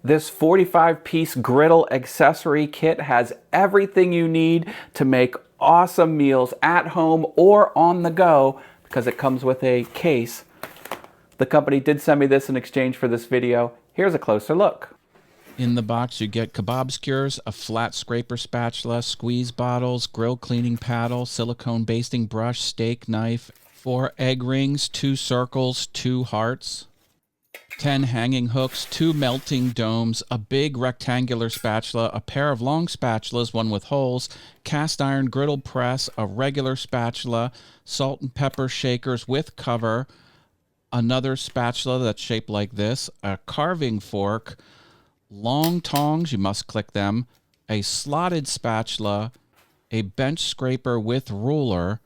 This 45-piece griddle accessory kit has everything you need to make awesome meals at home or on the go because it comes with a case. The company did send me this in exchange for this video. Here's a closer look. In the box, you get kebab skewers, a flat scraper spatula, squeeze bottles, grill cleaning paddle, silicone basting brush, steak knife, 4 egg rings, 2 circles, 2 hearts, 10 hanging hooks, 2 melting domes, a big rectangular spatula, a pair of long spatulas, one with holes, cast iron griddle press, a regular spatula, salt and pepper shakers with cover, another spatula that's shaped like this, a carving fork, long tongs, you must click them, a slotted spatula, a bench scraper with ruler,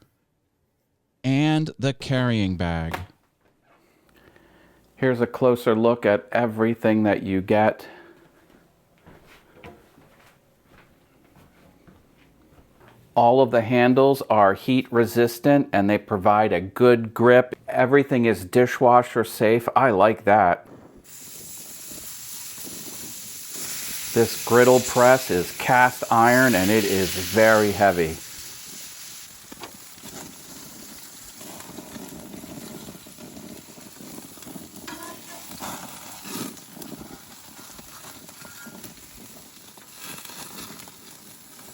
and the carrying bag. Here's a closer look at everything that you get. All of the handles are heat resistant and they provide a good grip. Everything is dishwasher safe. I like that. This griddle press is cast iron and it is very heavy.